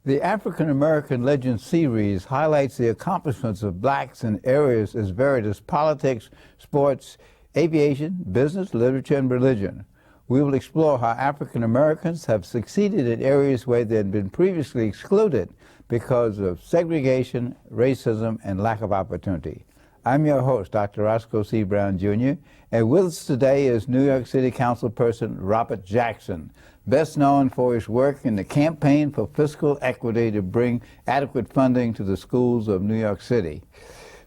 The African American Legend series highlights the accomplishments of blacks in areas as varied as politics, sports, aviation, business, literature, and religion. We will explore how African Americans have succeeded in areas where they had been previously excluded because of segregation, racism, and lack of opportunity. I'm your host, Dr. Roscoe C. Brown, Jr., and with us today is New York City Councilperson Robert Jackson, best known for his work in the campaign for fiscal equity to bring adequate funding to the schools of New York City.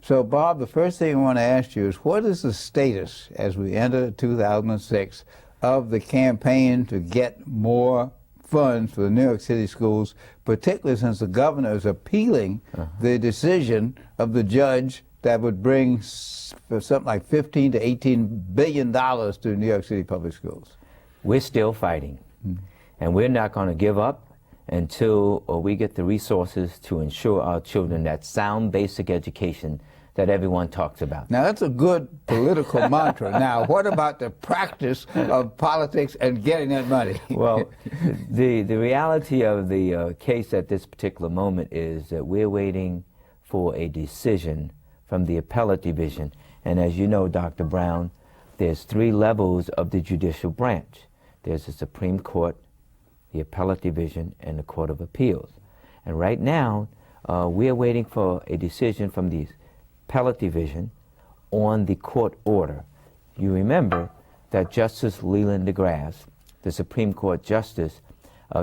So, Bob, the first thing I want to ask you is, what is the status, as we enter 2006, of the campaign to get more funds for the New York City schools, particularly since the governor is appealing the decision of the judge that would bring something like $15 to $18 billion to New York City public schools? We're still fighting, and we're not going to give up until we get the resources to ensure our children that sound basic education that everyone talks about. Now, that's a good political mantra. Now, what about the practice of politics and getting that money? Well, the reality of the case at this particular moment is that we're waiting for a decision from the appellate division. And as you know, Dr. Brown, there's 3 levels of the judicial branch. There's the Supreme Court, the appellate division, and the Court of Appeals. And right now, we're waiting for a decision from the appellate division on the court order. You remember that Justice Leland DeGrasse, the Supreme Court Justice,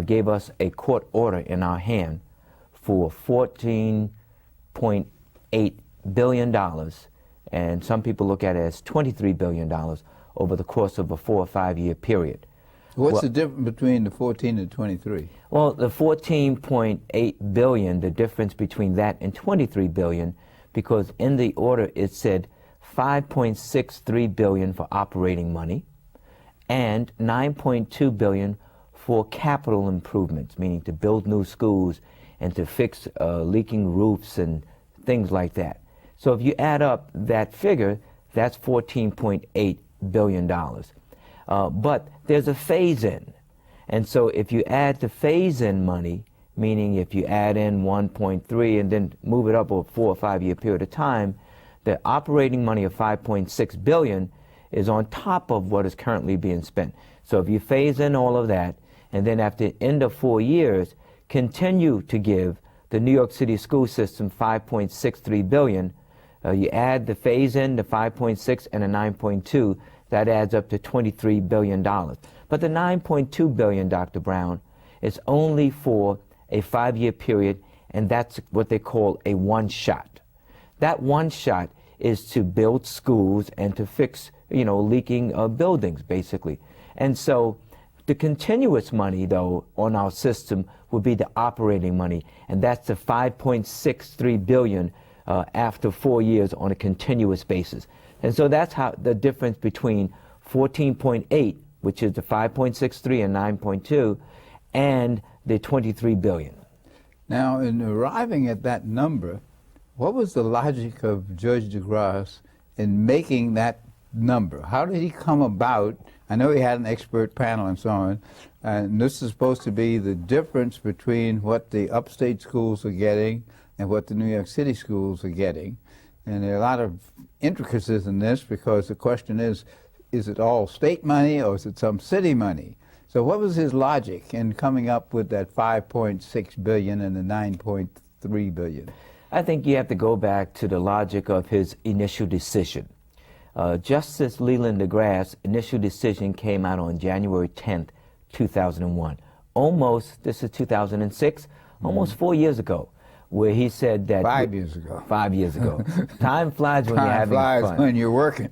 gave us a court order in our hand for $14.8 billion, and some people look at it as $23 billion over the course of a 4 or 5 year period. What's the difference between the 14 and 23? Well, the 14.8 billion, the difference between that and 23 billion, because in the order it said 5.63 billion for operating money and 9.2 billion for capital improvements, meaning to build new schools and to fix leaking roofs and things like that. So if you add up that figure, that's $14.8 billion. But there's a phase-in. And so if you add the phase-in money, meaning if you add in 1.3 and then move it up over a 4 or 5 year period of time, the operating money of 5.6 billion is on top of what is currently being spent. So if you phase in all of that, and then after the end of 4 years, continue to give the New York City school system 5.63 billion, you add the phase-in, the 5.6 and the 9.2, that adds up to $23 billion. But the 9.2 billion, Dr. Brown, is only for a 5 year period, and that's what they call a one-shot. That one shot is to build schools and to fix, leaking buildings, basically. And so the continuous money, though, on our system would be the operating money, and that's the 5.63 billion after 4 years on a continuous basis. And so that's how the difference between 14.8, which is the 5.63 and 9.2, and the 23 billion. Now, in arriving at that number, what was the logic of Judge DeGrasse in making that number? How did he come about? I know he had an expert panel and so on, and this is supposed to be the difference between what the upstate schools are getting and what the New York City schools are getting. And there are a lot of intricacies in this, because the question is it all state money or is it some city money? So what was his logic in coming up with that 5.6 billion and the 9.3 billion? I think you have to go back to the logic of his initial decision. Justice Leland DeGrasse initial decision came out on January 10th, 2001. This is 2006, almost 4 years ago, where he said that... 5 years ago. 5 years ago. Time flies when you're having fun. Time flies when you're working.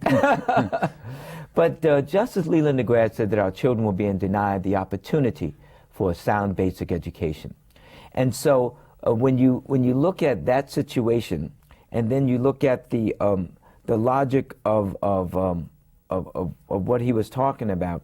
But Justice Leland DeGrasse said that our children were being denied the opportunity for a sound basic education. And so when you look at that situation, and then you look at the logic of what he was talking about,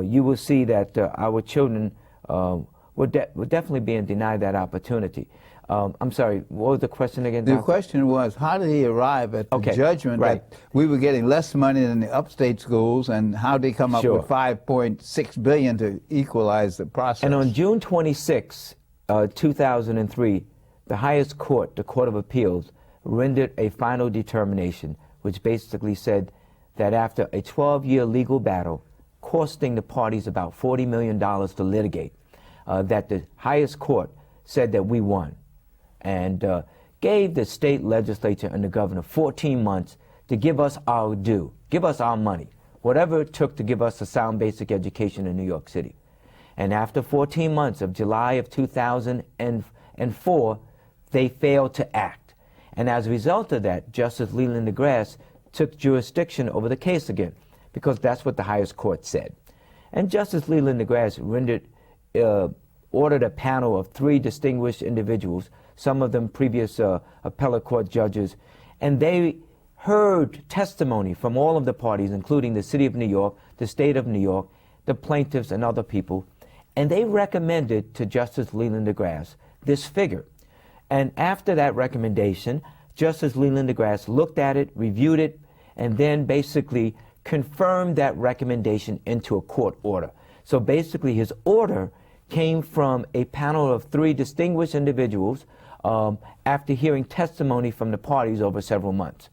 you will see that our children were definitely being denied that opportunity. I'm sorry, what was the question again, The Doctor? question was, how did he arrive at the judgment that we were getting less money than the upstate schools, and how did he come up with $5.6 billion to equalize the process? And on June 26, 2003, the highest court, the Court of Appeals, rendered a final determination, which basically said that after a 12-year legal battle, costing the parties about $40 million to litigate, that the highest court said that we won, and gave the state legislature and the governor 14 months to give us our due, give us our money, whatever it took to give us a sound basic education in New York City. And after 14 months of July of 2004, they failed to act. And as a result of that, Justice Leland DeGrasse took jurisdiction over the case again, because that's what the highest court said. And Justice Leland DeGrasse ordered a panel of 3 distinguished individuals, some of them previous appellate court judges, and they heard testimony from all of the parties, including the City of New York, the State of New York, the plaintiffs, and other people, and they recommended to Justice Leland DeGrasse this figure. And after that recommendation, Justice Leland DeGrasse looked at it, reviewed it, and then basically confirmed that recommendation into a court order. So basically his order came from a panel of 3 distinguished individuals after hearing testimony from the parties over several months.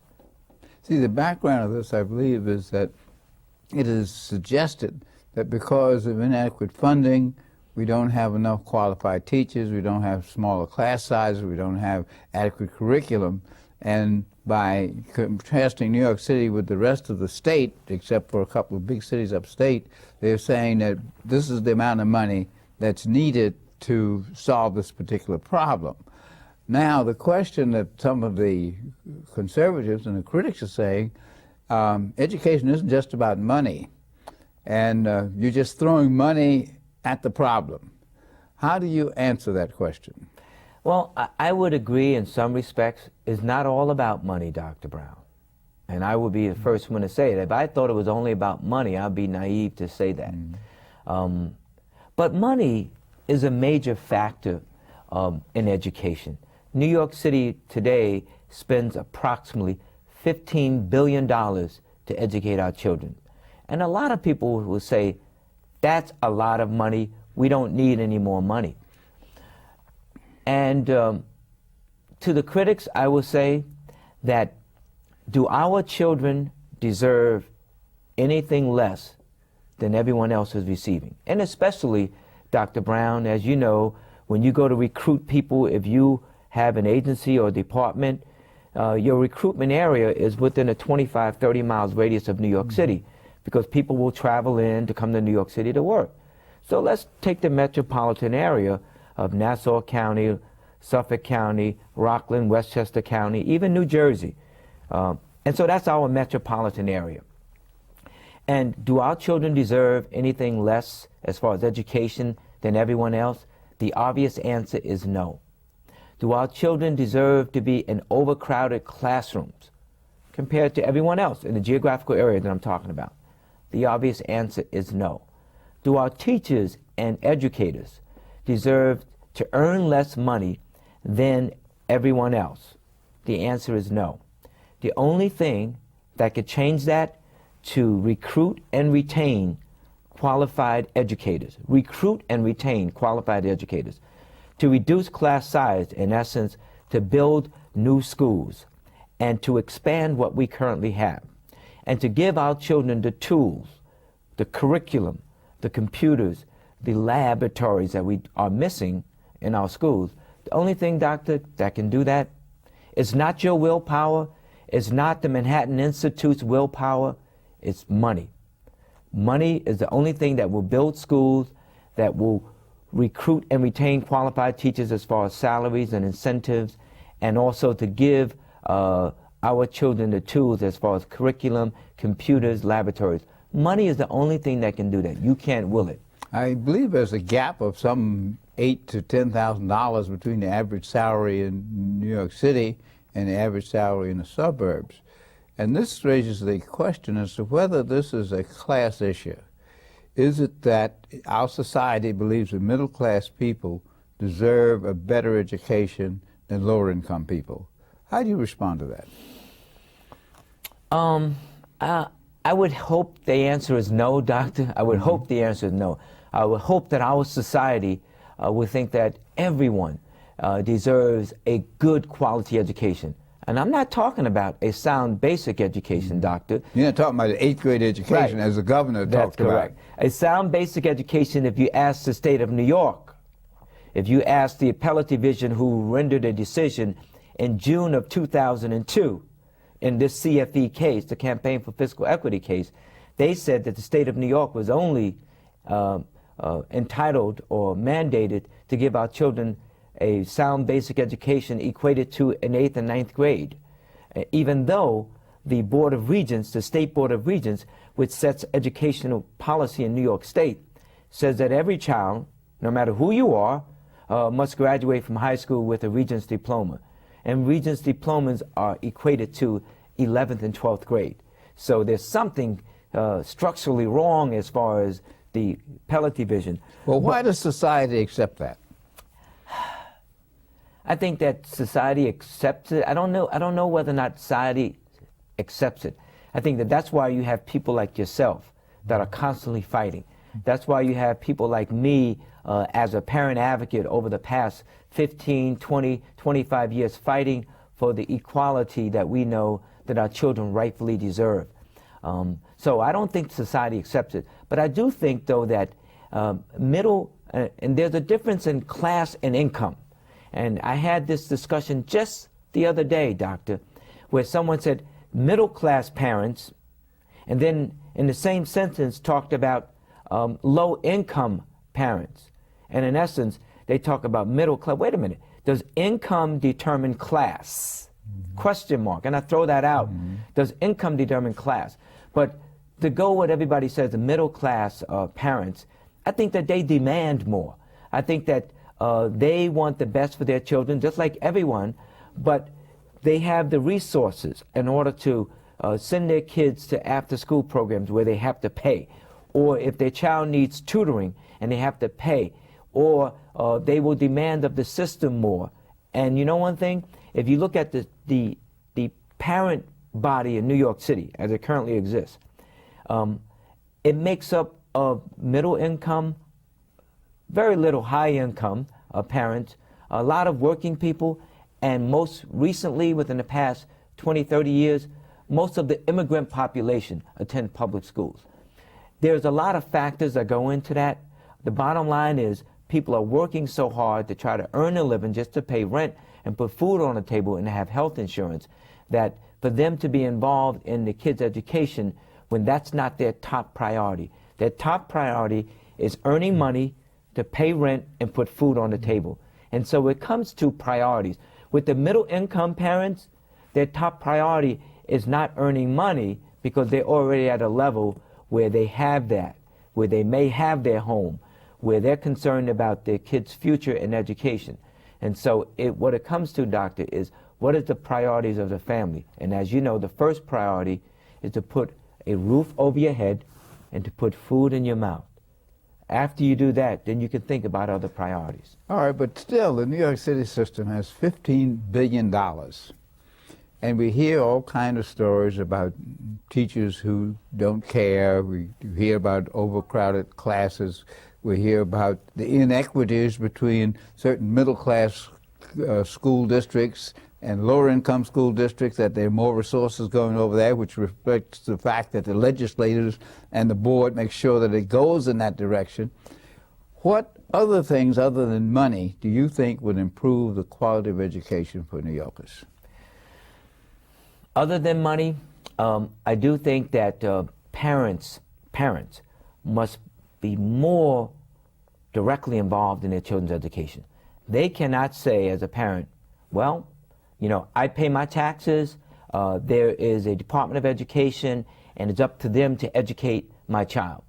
See, the background of this, I believe, is that it is suggested that because of inadequate funding, we don't have enough qualified teachers, we don't have smaller class sizes, we don't have adequate curriculum, and by contrasting New York City with the rest of the state, except for a couple of big cities upstate, they're saying that this is the amount of money that's needed to solve this particular problem. Now, the question that some of the conservatives and the critics are saying, education isn't just about money, and you're just throwing money at the problem. How do you answer that question? Well, I would agree in some respects. It's not all about money, Dr. Brown. And I would be the first one to say that. If I thought it was only about money, I'd be naive to say that. But money is a major factor in education. New York City today spends approximately $15 billion to educate our children. And a lot of people will say, that's a lot of money, we don't need any more money. And to the critics, I will say that, do our children deserve anything less than everyone else is receiving? And especially, Dr. Brown, as you know, when you go to recruit people, if you have an agency or department, your recruitment area is within a 25, 30 miles radius of New York City, because people will travel in to come to New York City to work. So let's take the metropolitan area of Nassau County, Suffolk County, Rockland, Westchester County, even New Jersey. And so that's our metropolitan area. And do our children deserve anything less as far as education than everyone else? The obvious answer is no. Do our children deserve to be in overcrowded classrooms compared to everyone else in the geographical area that I'm talking about? The obvious answer is no. Do our teachers and educators deserve to earn less money than everyone else? The answer is no. The only thing that could change that, to recruit and retain qualified educators. Recruit and retain qualified educators. To reduce class size, in essence, to build new schools, and to expand what we currently have, and to give our children the tools, the curriculum, the computers, the laboratories that we are missing in our schools. The only thing, doctor, that can do that, it's not your willpower, it's not the Manhattan Institute's willpower, it's money. Money is the only thing that will build schools, that will recruit and retain qualified teachers as far as salaries and incentives, and also to give our children the tools as far as curriculum, computers, laboratories. Money is the only thing that can do that. You can't will it. I believe there's a gap of some $8,000 to $10,000 between the average salary in New York City and the average salary in the suburbs. And this raises the question as to whether this is a class issue. Is it that our society believes that middle-class people deserve a better education than lower-income people? How do you respond to that? I would hope the answer is no, doctor. I would hope the answer is no. I would hope that our society we think that everyone deserves a good quality education. And I'm not talking about a sound basic education, doctor. You're not talking about 8th grade education, Right. as the governor That's talked correct. about. A sound basic education, if you ask the state of New York, if you ask the appellate division who rendered a decision in June of 2002 in this CFE case, the Campaign for Fiscal Equity case, they said that the state of New York was only entitled or mandated to give our children a sound basic education equated to an 8th and 9th grade, even though the Board of Regents, the State Board of Regents, which sets educational policy in New York State, says that every child, no matter who you are, must graduate from high school with a Regents diploma. And Regents diplomas are equated to 11th and 12th grade. So there's something structurally wrong as far as the appellate division. Well, why does society accept that? I think that society accepts it. I don't know whether or not society accepts it. I think that that's why you have people like yourself that are constantly fighting. That's why you have people like me as a parent advocate over the past 15, 20, 25 years fighting for the equality that we know that our children rightfully deserve. So I don't think society accepts it. But I do think, though, that and there's a difference in class and income. And I had this discussion just the other day, doctor, where someone said middle-class parents, and then in the same sentence talked about low-income parents. And in essence, they talk about middle class. Wait a minute. Does income determine class? Question mark. And I throw that out. Does income determine class? But to go what everybody says, the middle-class parents, I think that they demand more. I think that they want the best for their children, just like everyone, but they have the resources in order to send their kids to after-school programs where they have to pay, or if their child needs tutoring and they have to pay, or they will demand of the system more. And you know one thing? If you look at the parent body in New York City as it currently exists, it makes up of middle income, very little high income parents, a lot of working people, and most recently, within the past 20, 30 years, most of the immigrant population attend public schools. There's a lot of factors that go into that. The bottom line is people are working so hard to try to earn a living just to pay rent and put food on the table and have health insurance, that for them to be involved in the kids' education when that's not their top priority. Their top priority is earning money to pay rent and put food on the table. And so it comes to priorities. With the middle income parents, their top priority is not earning money because they're already at a level where they have that, where they may have their home, where they're concerned about their kids' future and education. And so what it comes to, doctor, is what is the priorities of the family? And as you know, the first priority is to put a roof over your head and to put food in your mouth. After you do that, then you can think about other priorities. All right, but still, the New York City system has $15 billion. And we hear all kinds of stories about teachers who don't care. We hear about overcrowded classes. We hear about the inequities between certain middle-class school districts and lower-income school districts, that there are more resources going over there, which reflects the fact that the legislators and the board make sure that it goes in that direction. What other things other than money do you think would improve the quality of education for New Yorkers? Other than money, I do think that parents must be more directly involved in their children's education. They cannot say as a parent, well, you know, I pay my taxes, there is a Department of Education, and it's up to them to educate my child.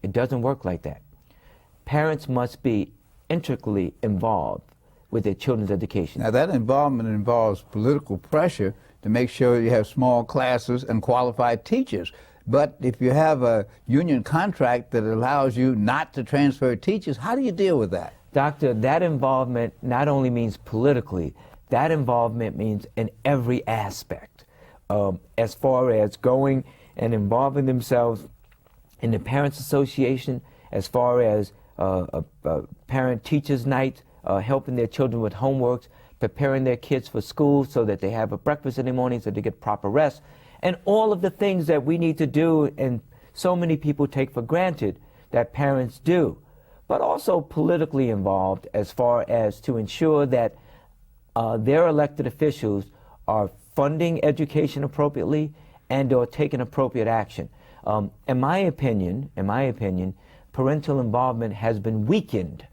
It doesn't work like that. Parents must be intricately involved with their children's education. Now, that involvement involves political pressure to make sure you have small classes and qualified teachers. But if you have a union contract that allows you not to transfer teachers, how do you deal with that? Doctor, that involvement not only means politically, that involvement means in every aspect, as far as going and involving themselves in the Parents Association, as far as parent-teachers night, helping their children with homeworks, preparing their kids for school so that they have a breakfast in the morning so they get proper rest, and all of the things that we need to do and so many people take for granted that parents do, but also politically involved as far as to ensure that their elected officials are funding education appropriately and or taking appropriate action. In my opinion, parental involvement has been weakened,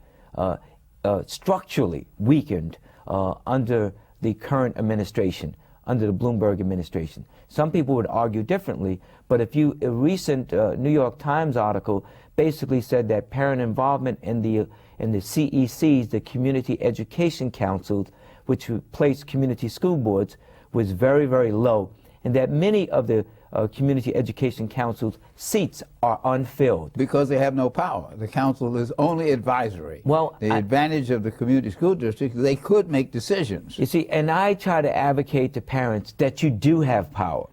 structurally weakened under the current administration, under the Bloomberg administration. Some people would argue differently, but a recent New York Times article basically said that parent involvement in the CECs, the Community Education Councils, which replaced community school boards, was very, very low, and that many of the community education councils seats are unfilled. Because they have no power. The council is only advisory. Well, the advantage of the community school district, they could make decisions. You see, and I try to advocate to parents that you do have power.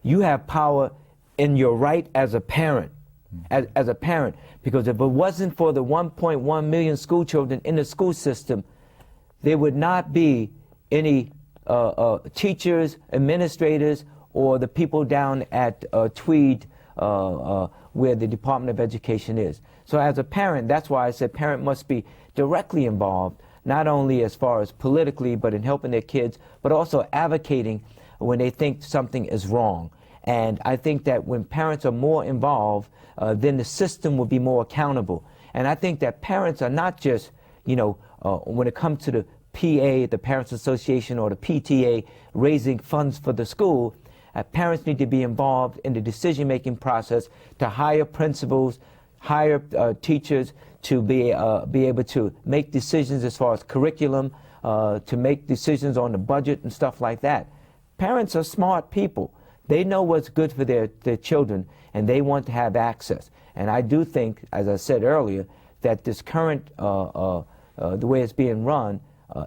You have power in your right as a parent, as a parent, because if it wasn't for the 1.1 million school children in the school system, there would not be any teachers, administrators, or the people down at Tweed, where the Department of Education is. So as a parent, that's why I said parent must be directly involved, not only as far as politically, but in helping their kids, but also advocating when they think something is wrong. And I think that when parents are more involved, then the system will be more accountable. And I think that parents are not just, when it comes to the PA, the Parents Association, or the PTA, raising funds for the school, parents need to be involved in the decision-making process to hire principals, hire teachers to be able to make decisions as far as curriculum, to make decisions on the budget and stuff like that. Parents are smart people. They know what's good for their children, and they want to have access. And I do think, as I said earlier, that this current, the way it's being run,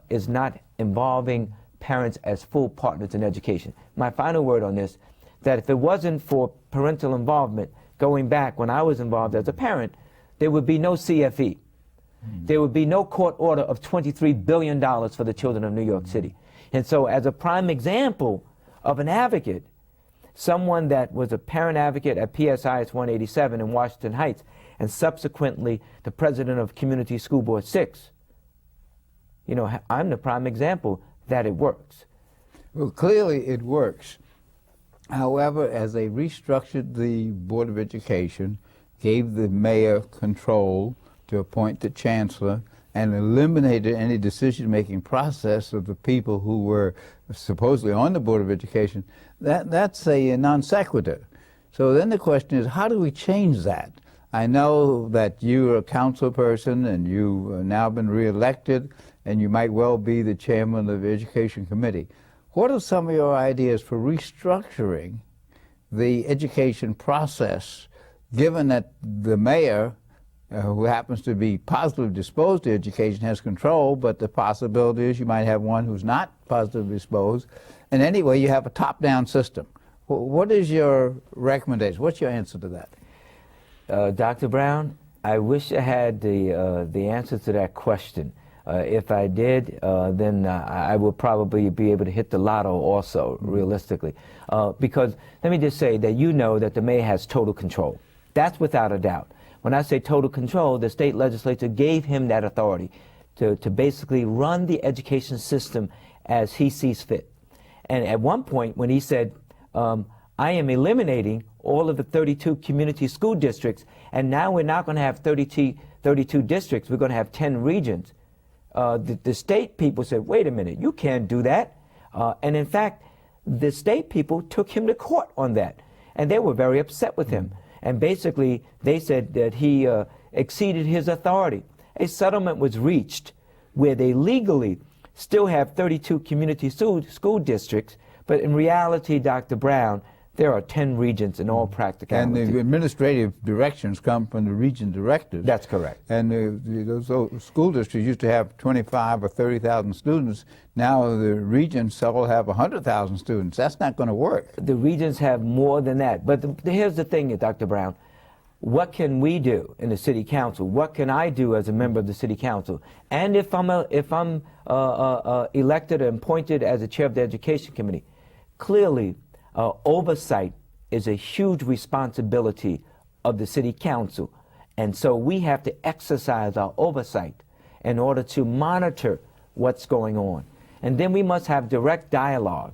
is not involving parents as full partners in education. My final word on this, that if it wasn't for parental involvement, going back when I was involved as a parent, there would be no CFE. There would be no court order of $23 billion for the children of New York City. And so as a prime example of an advocate, someone that was a parent advocate at PSIS 187 in Washington Heights, and subsequently the president of Community School Board 6, I'm the prime example that it works. Well, clearly it works. However, as they restructured the Board of Education, gave the mayor control to appoint the chancellor, and eliminated any decision-making process of the people who were supposedly on the Board of Education, that's a non sequitur. So then the question is, how do we change that? I know that you're a council person and you've now been reelected, and you might well be the chairman of the Education Committee. What are some of your ideas for restructuring the education process, given that the mayor, who happens to be positively disposed to education, has control, but the possibility is you might have one who's not positively disposed, and anyway you have a top-down system. What is your recommendation? What's your answer to that? Dr. Brown, I wish I had the answer to that question. If I did, then I will probably be able to hit the lotto also, realistically. Because let me just say that that the mayor has total control. That's without a doubt. When I say total control, the state legislature gave him that authority to basically run the education system as he sees fit. And at one point when he said, I am eliminating all of the 32 community school districts, and now we're not going to have 32 districts, we're going to have 10 regions. The state people said, wait a minute, you can't do that. And in fact, the state people took him to court on that. And they were very upset with him. And basically, they said that he exceeded his authority. A settlement was reached where they legally still have 32 community school districts, but in reality, Dr. Brown, there are 10 regions in all practicality. And the administrative directions come from the region directors. That's correct. And those school districts used to have 25 or 30,000 students. Now the regions all have 100,000 students. That's not going to work. The regions have more than that. But here's the thing, Dr. Brown. what can we do in the city council? What can I do as a member of the city council? And if I'm elected and appointed as the chair of the education committee, clearly oversight is a huge responsibility of the city council. And so we have to exercise our oversight in order to monitor what's going on. And then we must have direct dialogue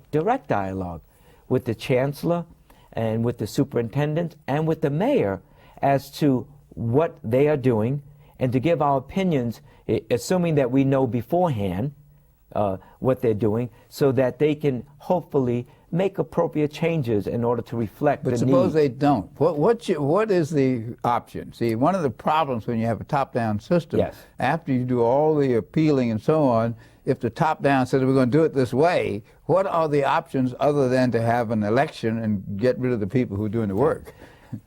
with the chancellor and with the superintendent and with the mayor as to what they are doing, and to give our opinions, assuming that we know beforehand what they're doing, so that they can hopefully make appropriate changes in order to reflect the needs. But suppose they don't. What is the option? See, one of the problems when you have a top-down system, yes, after you do all the appealing and so on, if the top-down says we're going to do it this way, what are the options other than to have an election and get rid of the people who are doing the work?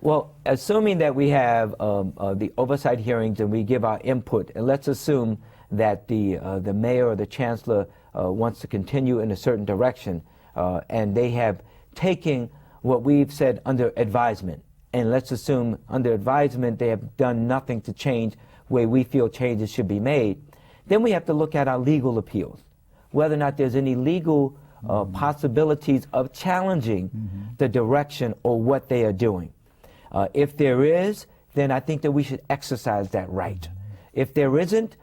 Well, assuming that we have the oversight hearings and we give our input, and let's assume that the mayor or the chancellor wants to continue in a certain direction, and they have taken what we've said under advisement, and let's assume under advisement they have done nothing to change where we feel changes should be made, then we have to look at our legal appeals, whether or not there's any legal possibilities of challenging the direction or what they are doing. If there is, then I think that we should exercise that right. If there isn't,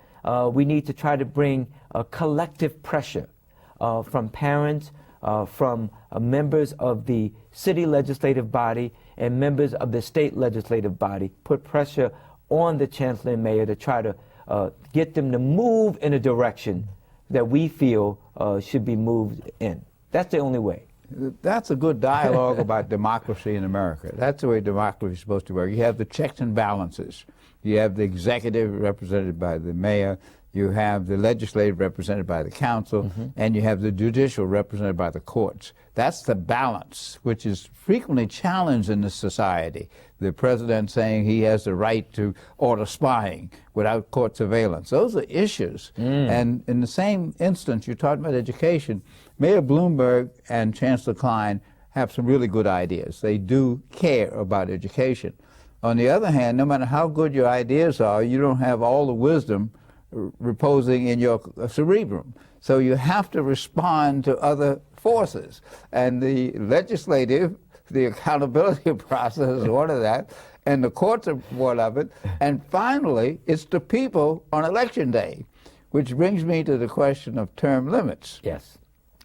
we need to try to bring a collective pressure from parents, from members of the city legislative body and members of the state legislative body, put pressure on the chancellor and mayor to try to get them to move in a direction that we feel should be moved in. That's the only way. That's a good dialogue about democracy in America. That's the way democracy is supposed to work. You have the checks and balances. You have the executive represented by the mayor, you have the legislative represented by the council, and you have the judicial represented by the courts. That's the balance, which is frequently challenged in this society. The president saying he has the right to order spying without court surveillance. Those are issues. And in the same instance, you're talking about education. Mayor Bloomberg and Chancellor Klein have some really good ideas. They do care about education. On the other hand, no matter how good your ideas are, you don't have all the wisdom reposing in your cerebrum. So you have to respond to other forces. And the legislative, the accountability process is one of that, and the courts are one of it. And finally, it's the people on election day, which brings me to the question of term limits. Yes.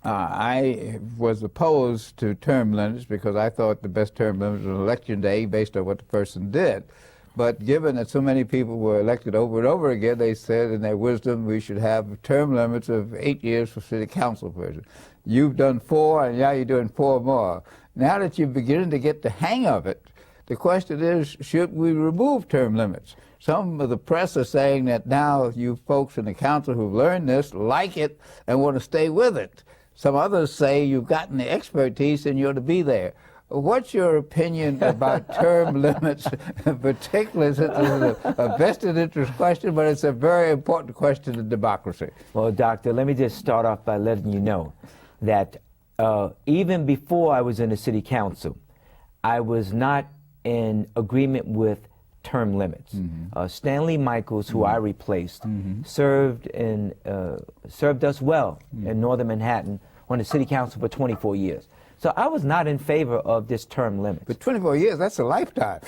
I was opposed to term limits because I thought the best term limit was election day based on what the person did. But given that so many people were elected over and over again, they said in their wisdom we should have term limits of 8 years for city council person. You've done 4, and now you're doing 4 more. Now that you're beginning to get the hang of it, the question is, should we remove term limits? Some of the press are saying that now you folks in the council who've learned this like it and want to stay with it. Some others say you've gotten the expertise and you ought to be there. What's your opinion about term limits, particularly since it's a vested interest question, but it's a very important question in democracy? Well, Doctor, let me just start off by letting you know that even before I was in the city council, I was not in agreement with term limits. Stanley Michaels, who I replaced, served us well in northern Manhattan on the city council for 24 years. So I was not in favor of this term limit. But 24 years, that's a lifetime.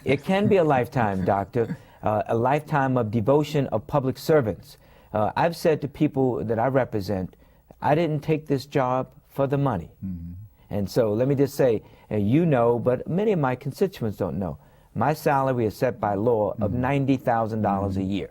It can be a lifetime, Doctor, a lifetime of devotion of public servants. I've said to people that I represent, I didn't take this job for the money. And so let me just say, you know, but many of my constituents don't know, my salary is set by law of $90,000 a year.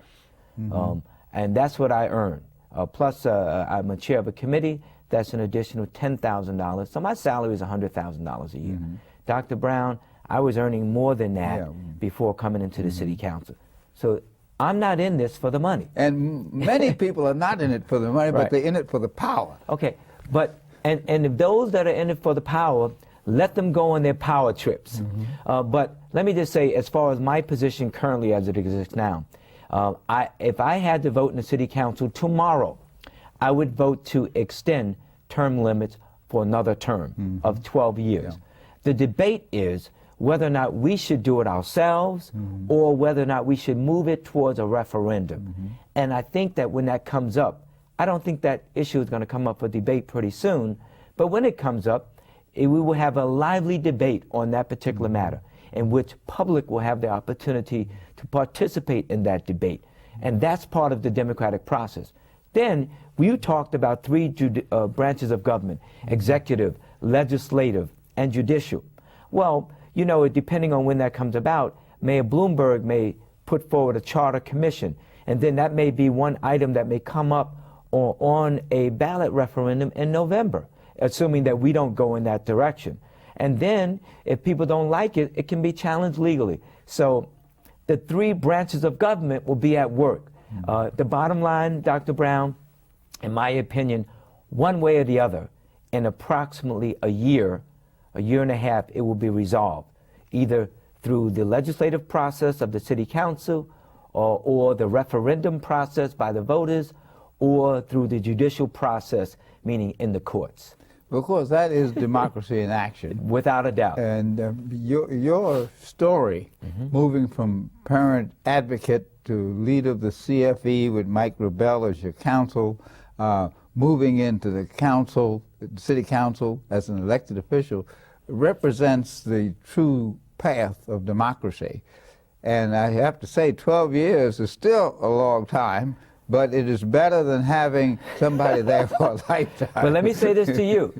And that's what I earn. Plus, I'm a chair of a committee. That's an additional $10,000. So my salary is $100,000 a year. Dr. Brown, I was earning more than that before coming into the city council. So I'm not in this for the money. And many people are not in it for the money, but they're in it for the power. Okay, but and if those that are in it for the power, let them go on their power trips. But let me just say, as far as my position currently as it exists now, if I had to vote in the city council tomorrow, I would vote to extend term limits for another term of 12 years. The debate is whether or not we should do it ourselves or whether or not we should move it towards a referendum. And I think that when that comes up, I don't think that issue is going to come up for debate pretty soon, but when it comes up, we will have a lively debate on that particular matter, in which public will have the opportunity to participate in that debate. And that's part of the democratic process. Then you talked about three branches of government: executive, legislative, and judicial. Well, you know, depending on when that comes about, Mayor Bloomberg may put forward a charter commission, and then that may be one item that may come up on a ballot referendum in November, assuming that we don't go in that direction. And then, if people don't like it, it can be challenged legally. So the three branches of government will be at work. The bottom line, Dr. Brown, in my opinion, one way or the other, in approximately a year and a half, it will be resolved, either through the legislative process of the city council or the referendum process by the voters, or through the judicial process, meaning in the courts. Of course, that is democracy in action. Without a doubt. And your story, moving from parent advocate to leader of the CFE with Mike Rebel as your counsel, moving into the council, city council as an elected official, represents the true path of democracy. And I have to say, 12 years is still a long time, but it is better than having somebody there for a lifetime. But let me say this to you.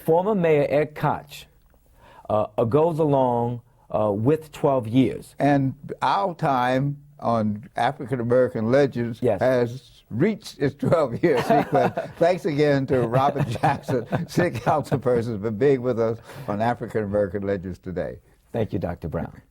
Former Mayor Ed Koch goes along with 12 years. And our time on African American Legends has reached its 12-year sequence. Thanks again to Robert Jackson, City Council person, for being with us on African American Legends today. Thank you, Dr. Brown.